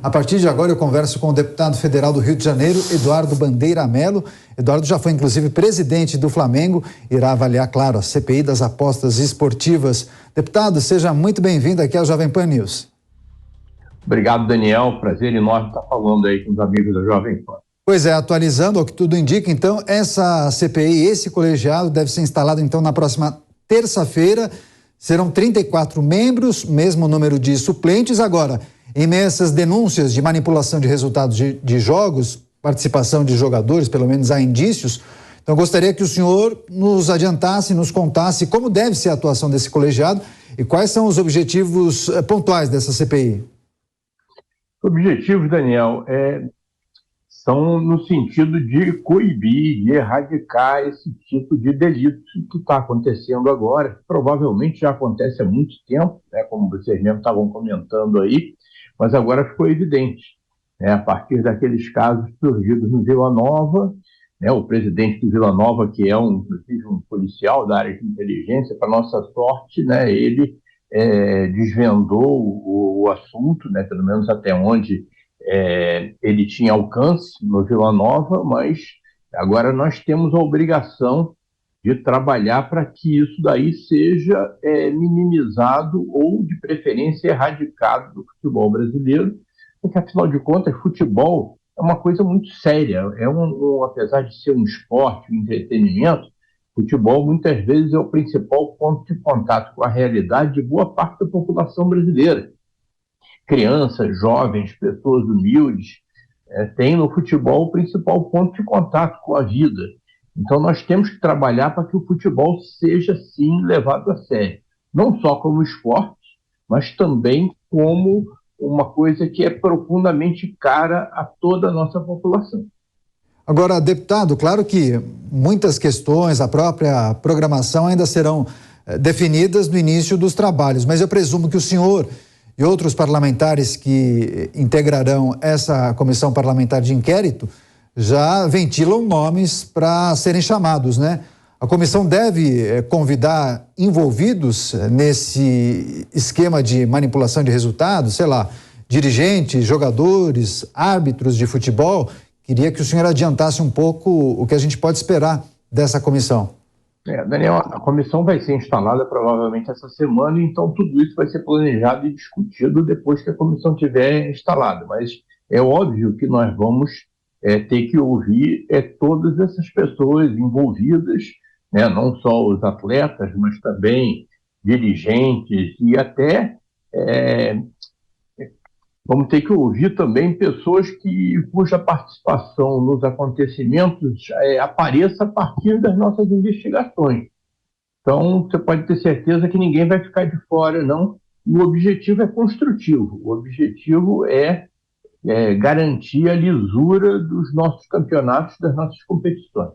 A partir de agora eu converso com o deputado federal do Rio de Janeiro, Eduardo Bandeira Mello. Eduardo já foi inclusive presidente do Flamengo, irá avaliar, claro, a CPI das apostas esportivas. Deputado, seja muito bem-vindo aqui ao Jovem Pan News. Obrigado, Daniel. Prazer enorme estar falando aí com os amigos da Jovem Pan. Pois é, atualizando ao que tudo indica, então, essa CPI, esse colegiado deve ser instalado então na próxima terça-feira. Serão 34 membros, mesmo número de suplentes. Agora, em meio a essas denúncias de manipulação de resultados de jogos, participação de jogadores, pelo menos há indícios, então gostaria que o senhor nos adiantasse, nos contasse como deve ser a atuação desse colegiado e quais são os objetivos pontuais dessa CPI. Objetivos, Daniel, são no sentido de coibir, de erradicar esse tipo de delito que está acontecendo agora, que provavelmente já acontece há muito tempo, né, como vocês mesmo estavam comentando aí, mas agora ficou evidente, né, a partir daqueles casos surgidos no Vila Nova, né, o presidente do Vila Nova, que é inclusive um policial da área de inteligência, para nossa sorte, né, ele desvendou o assunto, né, pelo menos até onde ele tinha alcance no Vila Nova, mas agora nós temos a obrigação de trabalhar para que isso daí seja minimizado ou, de preferência, erradicado do futebol brasileiro, porque, afinal de contas, futebol é uma coisa muito séria. Apesar de ser um esporte, um entretenimento, futebol muitas vezes é o principal ponto de contato com a realidade de boa parte da população brasileira. Crianças, jovens, pessoas humildes, têm no futebol o principal ponto de contato com a vida. Então nós temos que trabalhar para que o futebol seja, sim, levado a sério. Não só como esporte, mas também como uma coisa que é profundamente cara a toda a nossa população. Agora, deputado, claro que muitas questões, a própria programação ainda serão definidas no início dos trabalhos, mas eu presumo que o senhor e outros parlamentares que integrarão essa comissão parlamentar de inquérito já ventilam nomes para serem chamados, né? A comissão deve convidar envolvidos nesse esquema de manipulação de resultados, sei lá, dirigentes, jogadores, árbitros de futebol. Queria que o senhor adiantasse um pouco o que a gente pode esperar dessa comissão. Daniel, a comissão vai ser instalada provavelmente essa semana, então tudo isso vai ser planejado e discutido depois que a comissão estiver instalada. Mas é óbvio que nós vamos ter que ouvir todas essas pessoas envolvidas, né, não só os atletas, mas também dirigentes e até vamos ter que ouvir também pessoas cuja participação nos acontecimentos apareça a partir das nossas investigações. Então, você pode ter certeza que ninguém vai ficar de fora, não. O objetivo é construtivo. O objetivo é garantir a lisura dos nossos campeonatos, das nossas competições.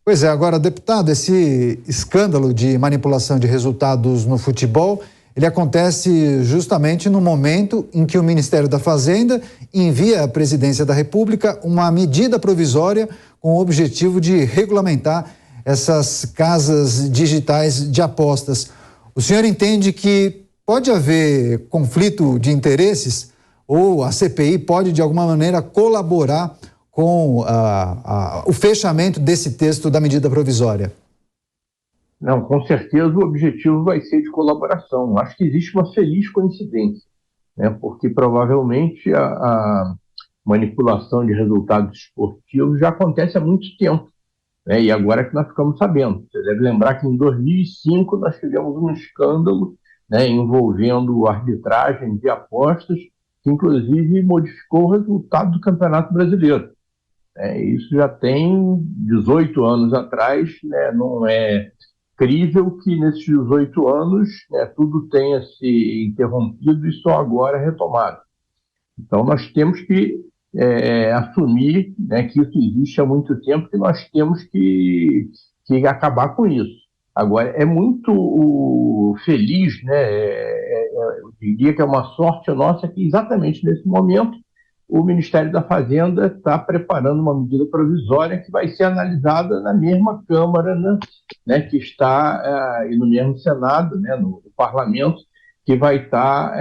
Pois é, agora, deputado, esse escândalo de manipulação de resultados no futebol, ele acontece justamente no momento em que o Ministério da Fazenda envia à Presidência da República uma medida provisória com o objetivo de regulamentar essas casas digitais de apostas. O senhor entende que pode haver conflito de interesses ou a CPI pode, de alguma maneira, colaborar com o fechamento desse texto da medida provisória? Não, com certeza o objetivo vai ser de colaboração. Acho que existe uma feliz coincidência, né? Porque provavelmente a manipulação de resultados esportivos já acontece há muito tempo, né? E agora que nós ficamos sabendo. Você deve lembrar que em 2005 nós tivemos um escândalo, né, envolvendo arbitragem de apostas, que inclusive modificou o resultado do Campeonato Brasileiro. Isso já tem 18 anos atrás, né? Não é incrível que nesses 18 anos, né, tudo tenha se interrompido e só agora retomado. Então nós temos que assumir, né, que isso existe há muito tempo, que nós temos que acabar com isso. Agora, é muito feliz, né, eu diria que é uma sorte nossa que exatamente nesse momento o Ministério da Fazenda está preparando uma medida provisória que vai ser analisada na mesma Câmara, né, que está e no mesmo Senado, né, no Parlamento, que vai estar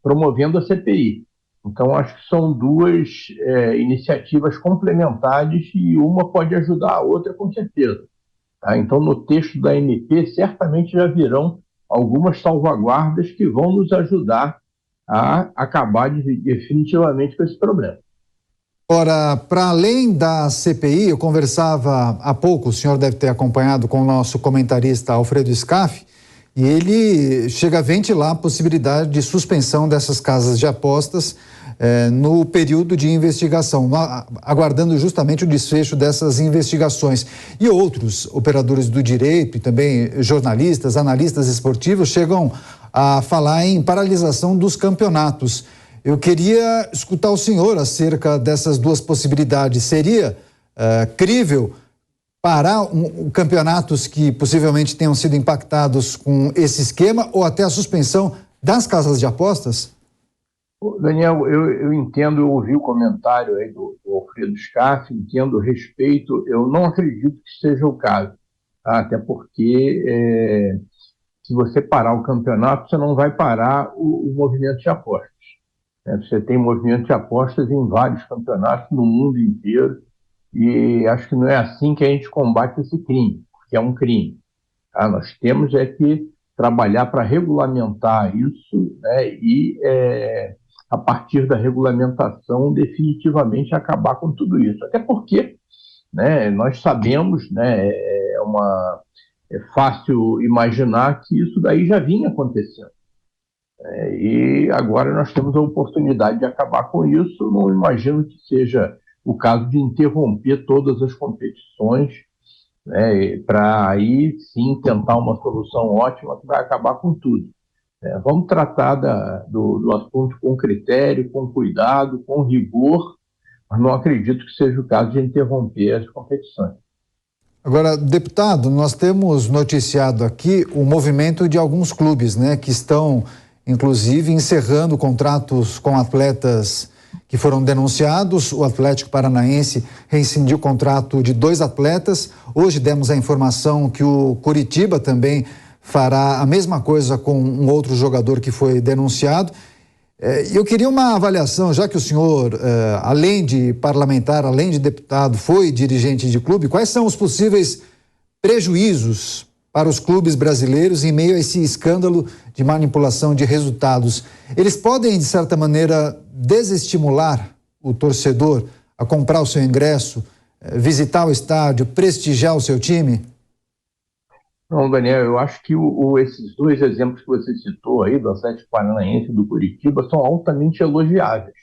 promovendo a CPI. Então, acho que são duas iniciativas complementares e uma pode ajudar a outra, com certeza. Tá? Então, no texto da MP, certamente já virão algumas salvaguardas que vão nos ajudar a acabar definitivamente com esse problema. Ora, para além da CPI, eu conversava há pouco, o senhor deve ter acompanhado com o nosso comentarista Alfredo Scaff, e ele chega a ventilar a possibilidade de suspensão dessas casas de apostas no período de investigação, aguardando justamente o desfecho dessas investigações. E outros operadores do direito e também jornalistas, analistas esportivos chegam a falar em paralisação dos campeonatos. Eu queria escutar o senhor acerca dessas duas possibilidades. Seria crível parar campeonatos que possivelmente tenham sido impactados com esse esquema ou até a suspensão das casas de apostas? Daniel, eu entendo, eu ouvi o comentário aí do Alfredo Scaff, entendo o respeito, eu não acredito que seja o caso, tá? Até porque se você parar o campeonato, você não vai parar o movimento de apostas. Você tem movimento de apostas em vários campeonatos no mundo inteiro e acho que não é assim que a gente combate esse crime, porque é um crime. Tá? Nós temos que trabalhar para regulamentar isso, né, e a partir da regulamentação definitivamente acabar com tudo isso. Até porque, né, nós sabemos, né, é fácil imaginar que isso daí já vinha acontecendo. E agora nós temos a oportunidade de acabar com isso. Não imagino que seja o caso de interromper todas as competições, né, para aí sim tentar uma solução ótima que vai acabar com tudo. Vamos tratar do assunto com critério, com cuidado, com rigor, mas não acredito que seja o caso de interromper as competições. Agora, deputado, nós temos noticiado aqui o movimento de alguns clubes, né, que estão inclusive encerrando contratos com atletas que foram denunciados. O Atlético Paranaense rescindiu o contrato de 2 atletas. Hoje demos a informação que o Coritiba também fará a mesma coisa com um outro jogador que foi denunciado. Eu queria uma avaliação, já que o senhor, além de parlamentar, além de deputado, foi dirigente de clube, quais são os possíveis prejuízos para os clubes brasileiros em meio a esse escândalo de manipulação de resultados? Eles podem, de certa maneira, desestimular o torcedor a comprar o seu ingresso, visitar o estádio, prestigiar o seu time? Não, Daniel, eu acho que esses 2 exemplos que você citou aí, do Atlético Paranaense e do Coritiba, são altamente elogiáveis.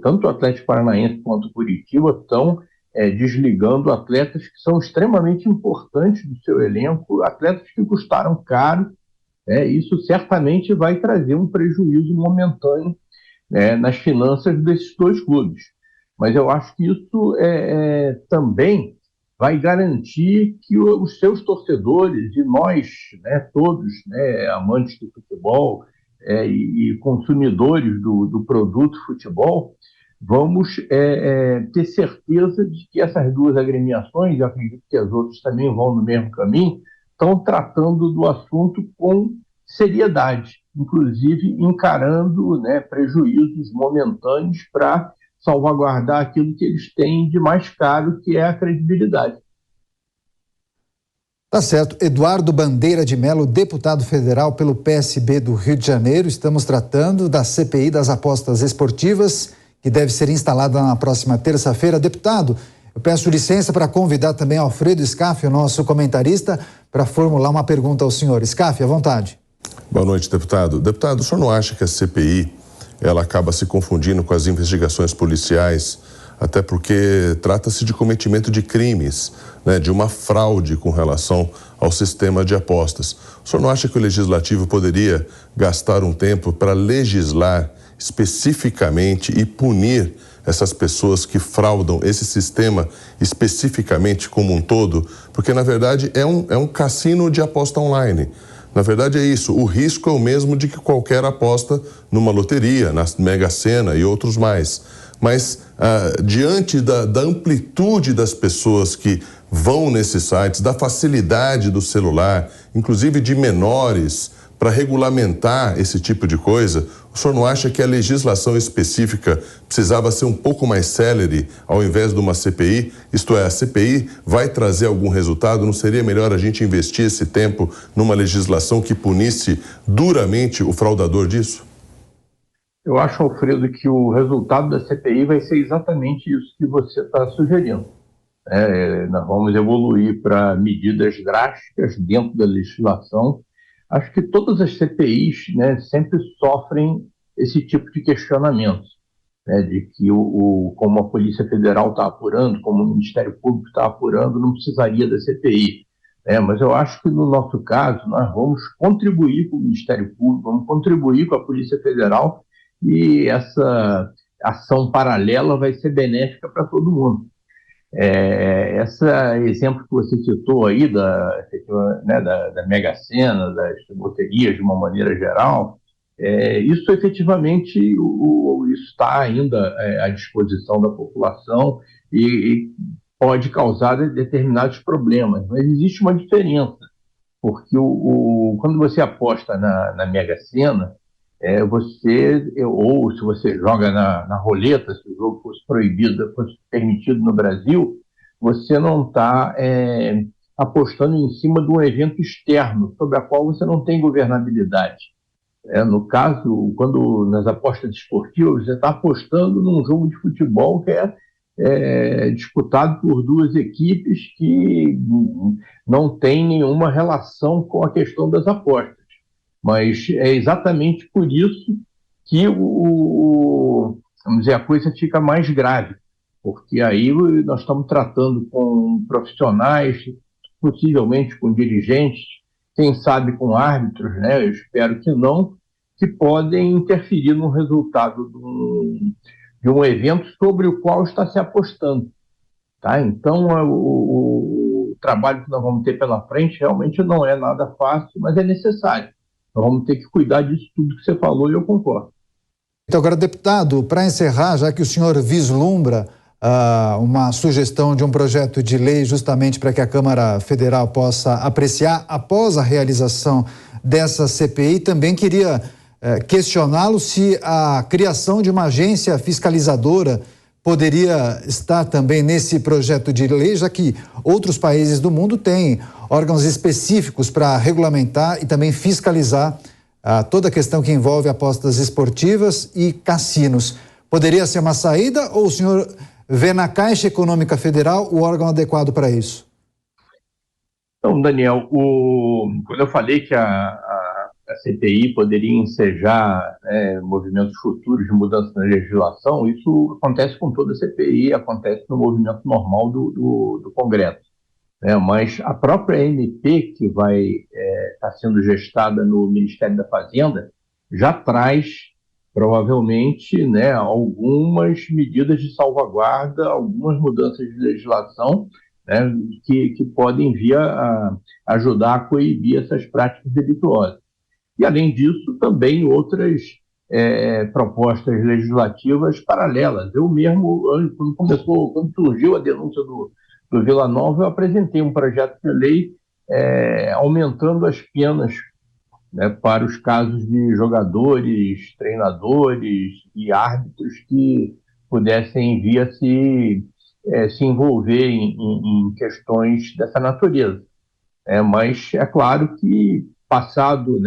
Tanto o Atlético Paranaense quanto o Coritiba estão desligando atletas que são extremamente importantes do seu elenco, atletas que custaram caro. Isso certamente vai trazer um prejuízo momentâneo nas finanças desses 2 clubes. Mas eu acho que isso também vai garantir que os seus torcedores e nós, né, todos, né, amantes do futebol e consumidores do produto futebol, vamos ter certeza de que essas 2 agremiações, eu acredito que as outras também vão no mesmo caminho, estão tratando do assunto com seriedade, inclusive encarando, né, prejuízos momentâneos para salvaguardar aquilo que eles têm de mais caro, que é a credibilidade. Tá certo. Eduardo Bandeira de Mello, deputado federal pelo PSB do Rio de Janeiro. Estamos tratando da CPI das apostas esportivas, que deve ser instalada na próxima terça-feira. Deputado, eu peço licença para convidar também Alfredo Scaff, o nosso comentarista, para formular uma pergunta ao senhor. Scaff, à vontade. Boa noite, deputado. Deputado, o senhor não acha que a CPI ela acaba se confundindo com as investigações policiais, até porque trata-se de cometimento de crimes, né, de uma fraude com relação ao sistema de apostas. O senhor não acha que o Legislativo poderia gastar um tempo para legislar especificamente e punir essas pessoas que fraudam esse sistema especificamente como um todo? Porque, na verdade, é um cassino de aposta online. Na verdade é isso, o risco é o mesmo de que qualquer aposta numa loteria, na Mega Sena e outros mais. Mas diante da amplitude das pessoas que vão nesses sites, da facilidade do celular, inclusive de menores, para regulamentar esse tipo de coisa? O senhor não acha que a legislação específica precisava ser um pouco mais célere ao invés de uma CPI? Isto é, a CPI vai trazer algum resultado? Não seria melhor a gente investir esse tempo numa legislação que punisse duramente o fraudador disso? Eu acho, Alfredo, que o resultado da CPI vai ser exatamente isso que você está sugerindo. Nós vamos evoluir para medidas drásticas dentro da legislação. Acho que todas as CPIs, né, sempre sofrem esse tipo de questionamento, né, de que como a Polícia Federal está apurando, como o Ministério Público está apurando, não precisaria da CPI. Mas eu acho que no nosso caso nós vamos contribuir com o Ministério Público, vamos contribuir com a Polícia Federal, e essa ação paralela vai ser benéfica para todo mundo. Esse exemplo que você citou aí da Mega Sena, das loterias de uma maneira geral, isso efetivamente isso está ainda à disposição da população e pode causar determinados problemas, mas existe uma diferença, porque quando você aposta na Mega Sena, ou se você joga na roleta, se o jogo fosse proibido, fosse permitido no Brasil, você não está apostando em cima de um evento externo, sobre a qual você não tem governabilidade. No caso, nas apostas esportivas, você está apostando num jogo de futebol que é disputado por duas equipes que não têm nenhuma relação com a questão das apostas. Mas é exatamente por isso que vamos dizer, a coisa fica mais grave, porque aí nós estamos tratando com profissionais, possivelmente com dirigentes, quem sabe com árbitros, né? Eu espero que não, que podem interferir no resultado de um evento sobre o qual está se apostando. Tá? Então, o trabalho que nós vamos ter pela frente realmente não é nada fácil, mas é necessário. Nós vamos ter que cuidar disso tudo que você falou e eu concordo. Então, agora, deputado, para encerrar, já que o senhor vislumbra uma sugestão de um projeto de lei justamente para que a Câmara Federal possa apreciar após a realização dessa CPI, também queria questioná-lo se a criação de uma agência fiscalizadora poderia estar também nesse projeto de lei, já que outros países do mundo têm órgãos específicos para regulamentar e também fiscalizar toda a questão que envolve apostas esportivas e cassinos. Poderia ser uma saída ou o senhor vê na Caixa Econômica Federal o órgão adequado para isso? Então, Daniel, quando eu falei que a CPI poderia ensejar movimentos futuros de mudança na legislação, isso acontece com toda a CPI, acontece no movimento normal do Congresso. Mas a própria MP, que vai estar sendo gestada no Ministério da Fazenda, já traz, provavelmente, algumas medidas de salvaguarda, algumas mudanças de legislação, que podem vir a ajudar a coibir essas práticas delituosas. E, além disso, também outras propostas legislativas paralelas. Eu mesmo, quando surgiu a denúncia do Vila Nova, eu apresentei um projeto de lei aumentando as penas para os casos de jogadores, treinadores e árbitros que pudessem vir a se envolver em questões dessa natureza. Mas é claro que, passado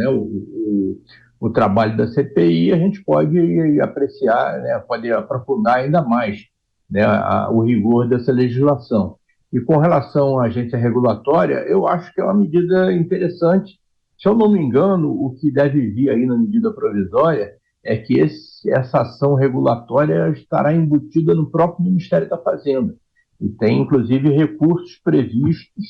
o trabalho da CPI, a gente pode apreciar, pode aprofundar ainda mais o rigor dessa legislação. E com relação à agência regulatória, eu acho que é uma medida interessante. Se eu não me engano, o que deve vir aí na medida provisória é que essa ação regulatória estará embutida no próprio Ministério da Fazenda. E tem, inclusive, recursos previstos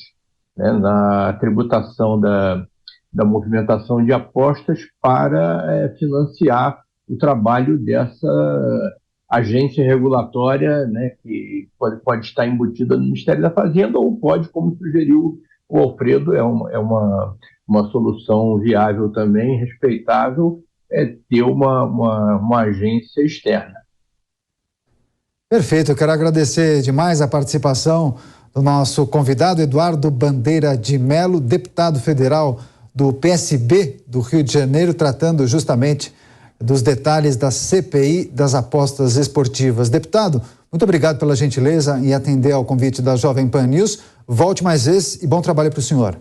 na tributação da movimentação de apostas para financiar o trabalho dessa agência regulatória, que pode estar embutida no Ministério da Fazenda ou pode, como sugeriu o Alfredo, é uma solução viável também, respeitável, ter uma agência externa. Perfeito, eu quero agradecer demais a participação do nosso convidado, Eduardo Bandeira de Mello, deputado federal do PSB do Rio de Janeiro, tratando justamente dos detalhes da CPI das apostas esportivas. Deputado, muito obrigado pela gentileza em atender ao convite da Jovem Pan News. Volte mais vezes e bom trabalho para o senhor.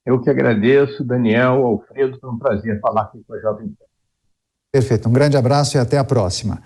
Eu que agradeço, Daniel, Alfredo, foi um prazer falar aqui com a Jovem Pan. Perfeito, um grande abraço e até a próxima.